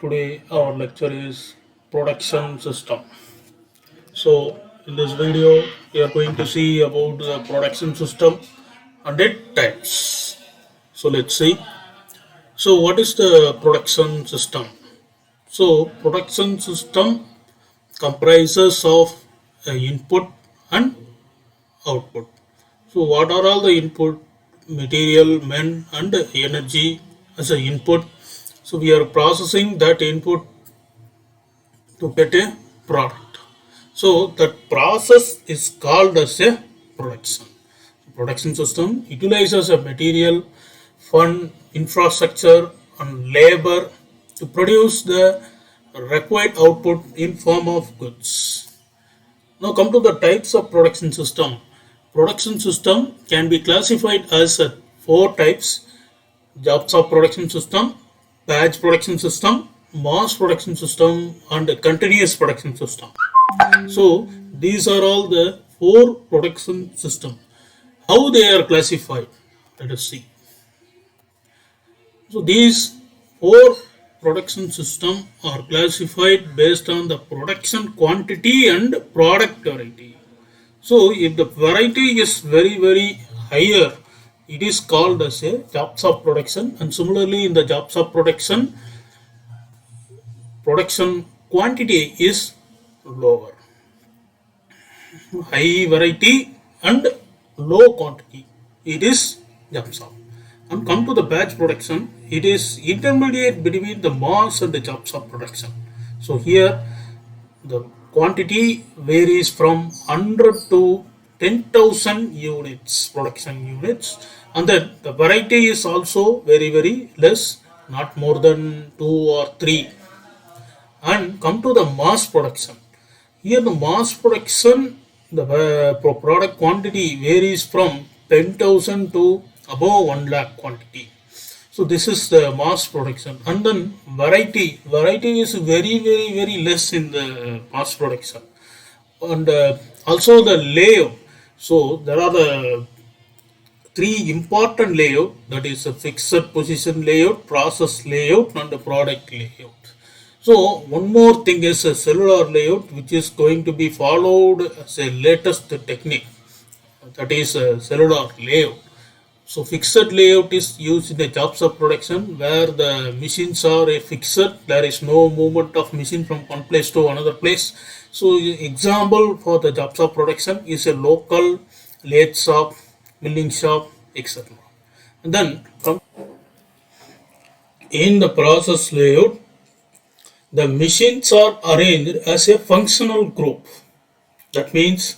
Today our lecture is production system. So in this video we are going to see about the production system and its types. So let's see. So what is the production system? So production system comprises of input and output. So what are all the input? Material, men and energy as a input. So we are processing that input to get a product. So that process is called as a production. Production system utilizes a material, fund, infrastructure and labor to produce the required output in form of goods. Now come to the types of production system. Production system can be classified as four types: jobs of production system, batch production system, mass production system, and a continuous production system. So these are all the four production system. How they are classified? Let us see. So these four production system are classified based on the production quantity and product variety. So if the variety is very higher, it is called as a jobs of production, and similarly in the jobs of production quantity is lower. High variety and low quantity, it is jobs of. And come to the batch production, it is intermediate between the mass and the jobs of production. So here the quantity varies from 100 to 10,000 units, production units, and then the variety is also very less, not more than 2 or 3. And come to the mass production. Here the mass production, the product quantity varies from 10,000 to above 1 lakh quantity. So this is the mass production. And then variety is very less in the mass production. And also the layout. So there are the three important layout, that is a fixed position layout, process layout and the product layout. So one more thing is a cellular layout, which is going to be followed as a latest technique, that is a cellular layout. So fixed layout is used in the jobs of production where the machines are fixed. There is no movement of machine from one place to another place. So example for the jobs of production is a local lathe shop, milling shop, etc. And then in the process layout, the machines are arranged as a functional group. That means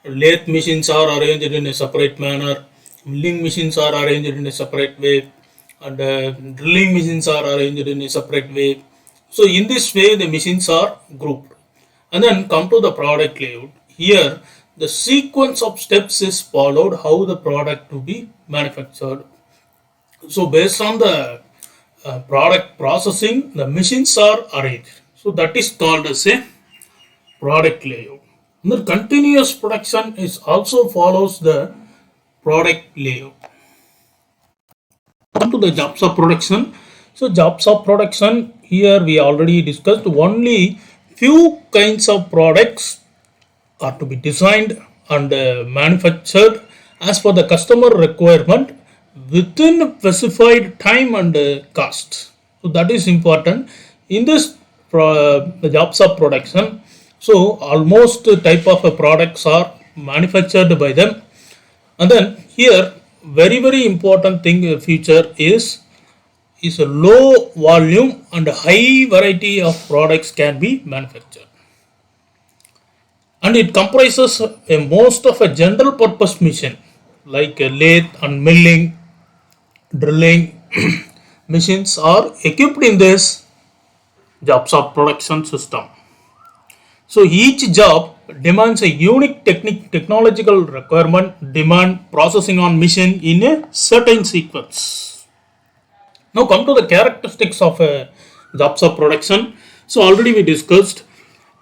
lathe machines are arranged in a separate manner, milling machines are arranged in a separate way, and drilling machines are arranged in a separate way. So in this way the machines are grouped. And then come to the product layout. Here the sequence of steps is followed how the product to be manufactured. So based on the product processing, the machines are arranged. So that is called as a product layout. And the continuous production is also follows the product layout. Come to the jobs of production. So jobs of production, here we already discussed only few kinds of products are to be designed and manufactured as per the customer requirement within specified time and cost. So that is important in this the jobs of production. So almost type of products are manufactured by them. And then here very important thing feature is a low volume and high variety of products can be manufactured. And it comprises most of a general purpose machine like a lathe and milling, drilling machines are equipped in this jobs of production system. So each job demands a unique technological requirement, demand processing on machine in a certain sequence. Now come to the characteristics of jobs of production. So already we discussed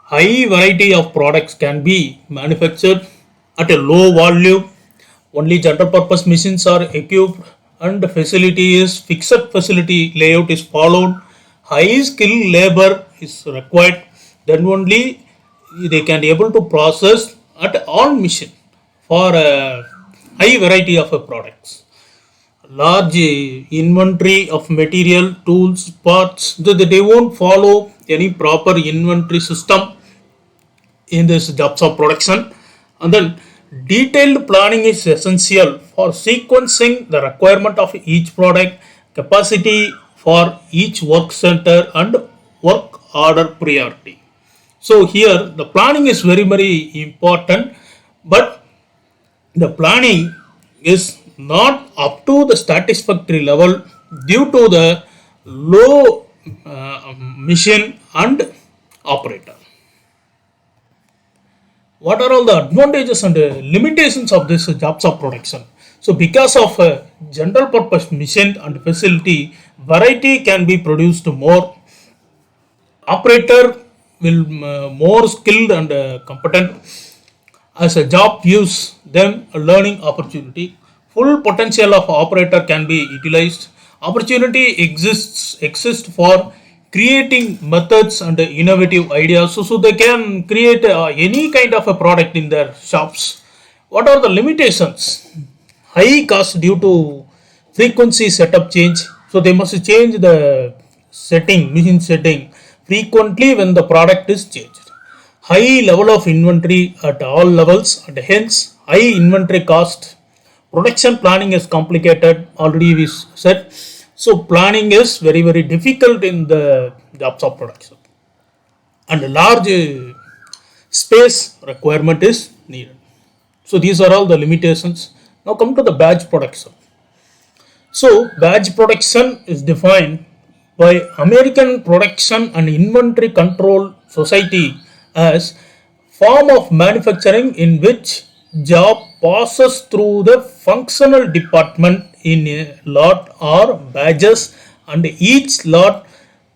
high variety of products can be manufactured at a low volume. Only general purpose machines are equipped and the facility is fixed facility layout is followed, high skilled labor is required, then only they can be able to process at all machine for a high variety of products. Large inventory of material, tools, parts, they won't follow any proper inventory system in this jobs of production. And then detailed planning is essential for sequencing the requirement of each product, capacity for each work center, and work order priority. So here the planning is very important, but the planning is not up to the satisfactory level due to the low mission and operator. What are all the advantages and limitations of this jobs of production? So because of general purpose machine and facility, variety can be produced more. Operator will more skilled and competent. As a job use them a learning opportunity. Full potential of operator can be utilized. Opportunity exists for creating methods and innovative ideas, so they can create any kind of a product in their shops. What are the limitations? High cost due to frequency setup change, so they must change the machine setting frequently when the product is changed. High level of inventory at all levels and hence high inventory cost. Production planning is complicated, already we said. So planning is very difficult in the jobs of production, and a large space requirement is needed. So these are all the limitations. Now come to the batch production. So batch production is defined by American Production and Inventory Control Society as form of manufacturing in which job passes through the functional department in a lot or batches, and each lot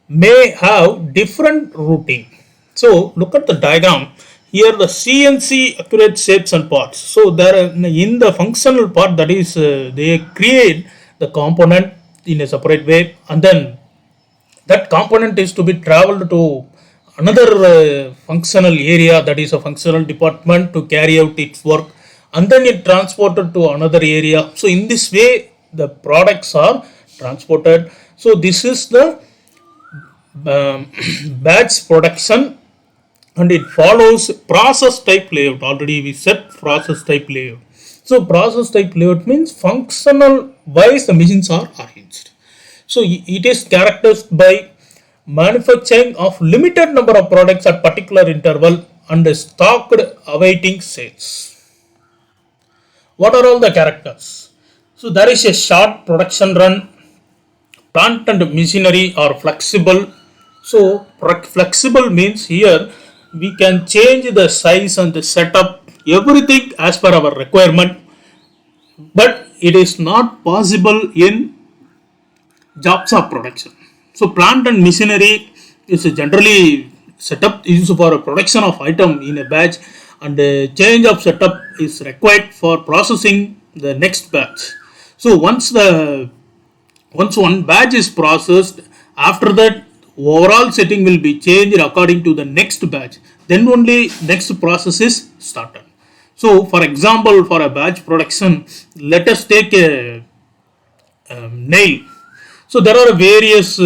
may have different routing. So look at the diagram. Here the CNC accurate shapes and parts. So there in the functional part, that is they create the component in a separate way, and then that component is to be traveled to another functional area, that is a functional department, to carry out its work, and then it transported to another area. So in this way the products are transported. So this is the batch production, and it follows process type layout. Already we said process type layout. So process type layout means functional wise the machines are arranged. So it is characterized by manufacturing of limited number of products at particular interval and stocked awaiting sales. What are all the characters? So there is a short production run. Plant and machinery are flexible. So flexible means here we can change the size and the setup, everything as per our requirement, but it is not possible in jobs of production. So plant and machinery is generally set up used for a production of item in a batch, and a change of setup is required for processing the next batch. So once one batch is processed, after that overall setting will be changed according to the next batch. Then only next process is started. So for example, for a batch production, let us take a nail. So there are various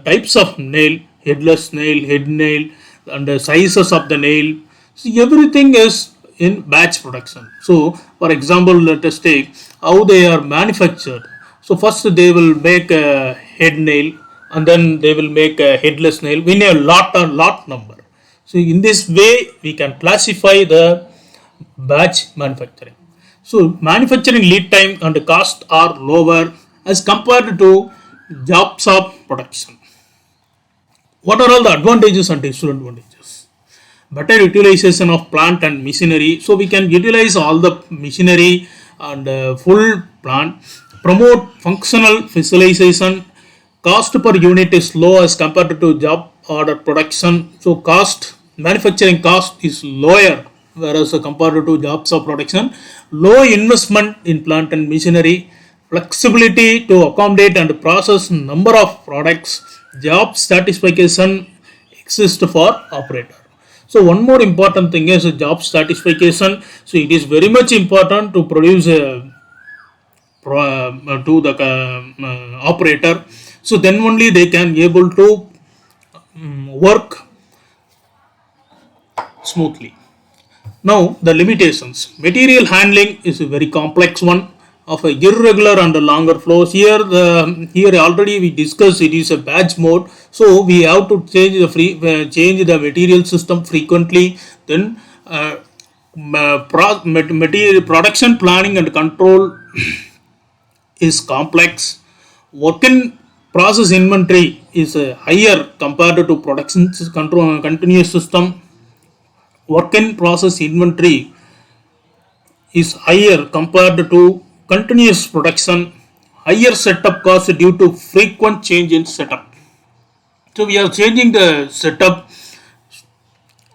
types of nail: headless nail, head nail, and the sizes of the nail. So everything is in batch production. So for example, let us take how they are manufactured. So first they will make a head nail, and then they will make a headless nail in a lot number. So in this way we can classify the batch manufacturing. So manufacturing lead time and cost are lower as compared to jobs of production. What are all the advantages and disadvantages? Better utilization of plant and machinery. So we can utilize all the machinery and full plant. Promote functional specialization. Cost per unit is low as compared to job order production. So manufacturing cost is lower, whereas compared to jobs of production. Low investment in plant and machinery. Flexibility to accommodate and process number of products. job satisfaction exists for operator. So one more important thing is job satisfaction. So it is very much important to produce a to the operator. So then only they can able to work smoothly. Now the limitations. Material handling is a very complex one of a irregular and longer flows. Here already we discussed it is a batch mode. So we have to change the material system frequently. Then material production planning and control is complex. Work in process inventory is higher compared to production control continuous system. Work in process inventory is higher compared to continuous production. Higher setup cost due to frequent change in setup. So we are changing the setup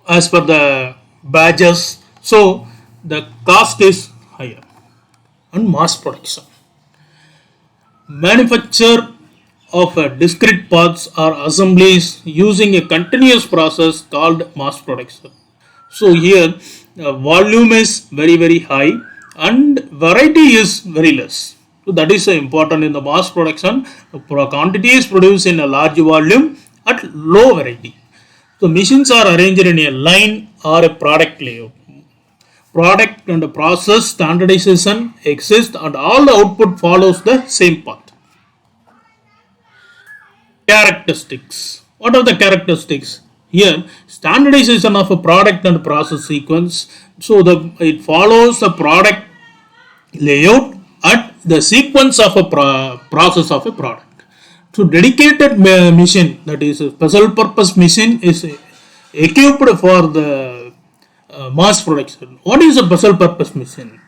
as per the badges. So the cost is higher. And mass production. Manufacture of discrete parts or assemblies using a continuous process called mass production. So here volume is very high and variety is very less. So that is important in the mass production. Quantity is produced in a large volume at low variety. So machines are arranged in a line or a product layout. Product and process standardization exists and all the output follows the same path. Characteristics. What are the characteristics? Here, standardization of a product and process sequence. So it follows the product layout at the sequence of a process of a product. So dedicated machine, that is a special purpose machine, is equipped for the mass production. What is a special purpose machine?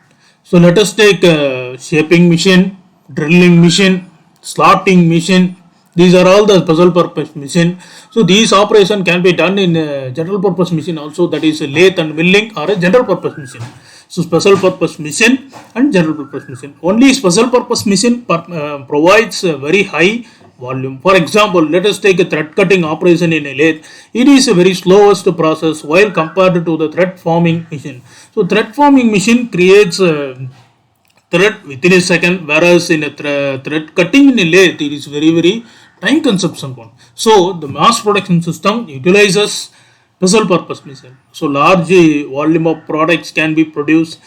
So let us take a shaping machine, drilling machine, slotting machine. These are all the special purpose machine. So these operation can be done in a general purpose machine also, that is a lathe and milling or a general purpose machine. So special purpose machine and general purpose machine. Only special purpose machine provides a very high volume. For example, let us take a thread cutting operation in a lathe. It is a very slowest process while compared to the thread forming machine. So thread forming machine creates thread within a second, whereas in a thread cutting in a lathe it is very time consumption one. So the mass production system utilizes special purpose machine. So large volume of products can be produced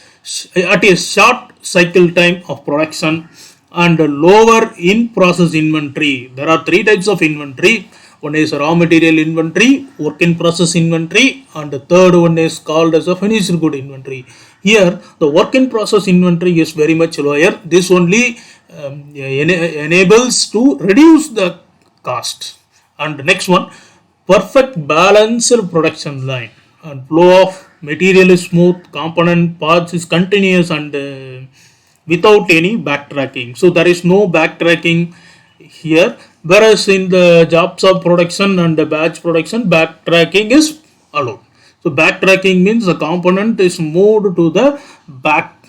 at a short cycle time of production and lower in process inventory. There are three types of inventory. One is raw material inventory, work in process inventory, and the third one is called as a finished good inventory. Here the work in process inventory is very much lower. This only enables to reduce the cost. And the next one, perfect balanced production line and flow of material is smooth, component parts is continuous and without any backtracking. So there is no backtracking here, whereas in the jobs of production and the batch production, backtracking is allowed. So backtracking means the component is moved to the back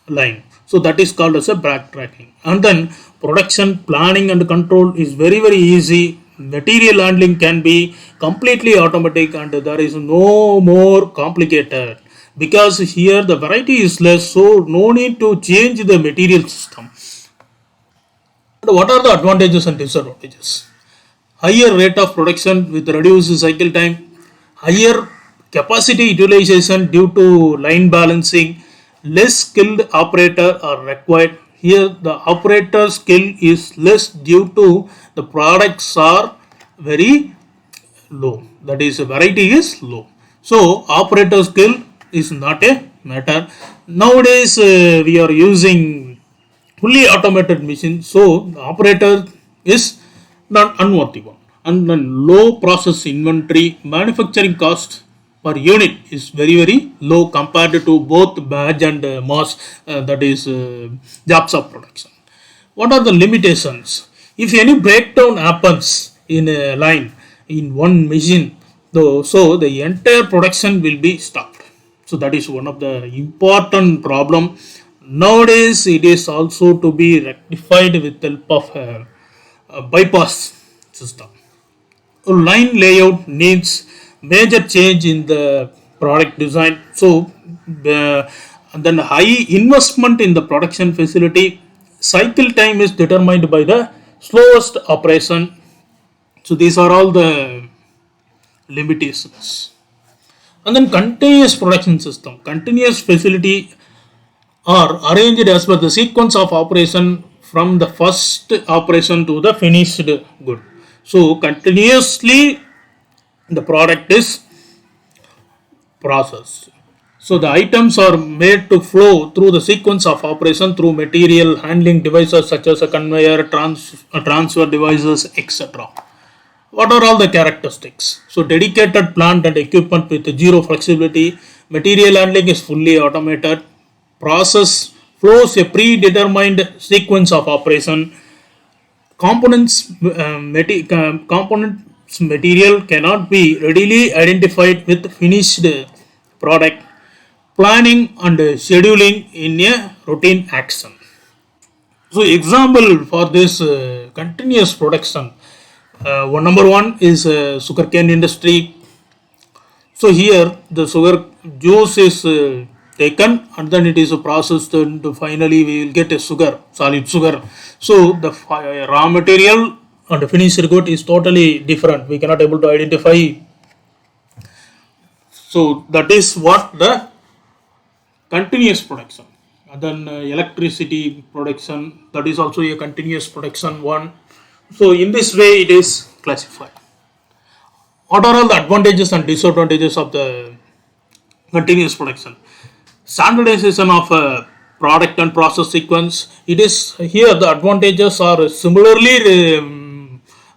line. So that is called as a backtracking. And then production planning and control is very easy. Material handling can be completely automatic and there is no more complicated, because here the variety is less, so no need to change the material system. What are the advantages and disadvantages? Higher rate of production with reduced cycle time, higher capacity utilization due to line balancing, less skilled operator are required. Here the operator skill is less due to the products are very low, that is variety is low. So operator skill is not a matter. Nowadays we are using fully automated machine, so the operator is not unworthy one. And then low process inventory, manufacturing cost per unit is very low compared to both batch and mass, that is jobs of production. What are the limitations? If any breakdown happens in a line in one machine, though, so the entire production will be stopped. So that is one of the important problem. Nowadays it is also to be rectified with the help of a bypass system. line layout needs major change in the product design. So then high investment in the production facility. Cycle time is determined by the slowest operation. So these are all the limitations. And then continuous production system. Continuous facility are arranged as per the sequence of operation from the first operation to the finished good. So continuously the product is processed. So the items are made to flow through the sequence of operation through material handling devices such as a conveyor, transfer devices, etc. What are all the characteristics? So dedicated plant and equipment with zero flexibility, material handling is fully automated, process flows a predetermined sequence of operation, components material cannot be readily identified with finished product, planning and scheduling in a routine action. So example for this continuous production, number one is sugarcane industry. So here the sugar juice is taken and then it is processed and finally we will get a sugar, solid sugar. So the raw material and the finished good is totally different. We cannot able to identify. So that is what the continuous production. And then electricity production, that is also a continuous production one. So in this way it is classified. What are all the advantages and disadvantages of the continuous production? Standardization of a product and process sequence. It is here the advantages are similarly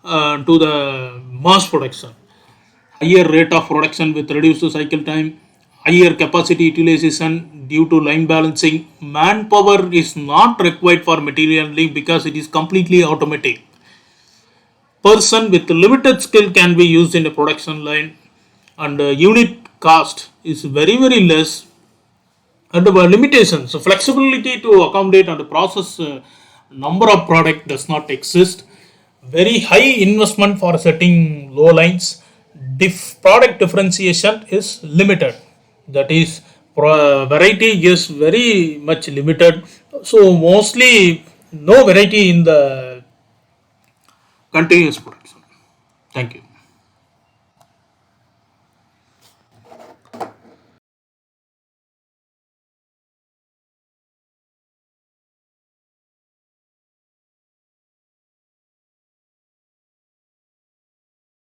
to the mass production. Higher rate of production with reduced cycle time, higher capacity utilization due to line balancing. Manpower is not required for material handling because it is completely automatic. Person with limited skill can be used in a production line, and unit cost is very less, and the limitations. So flexibility to accommodate and process number of product does not exist. Very high investment for setting low lines. Product differentiation is limited. That is, variety is very much limited. So mostly no variety in the continuous production. Thank you.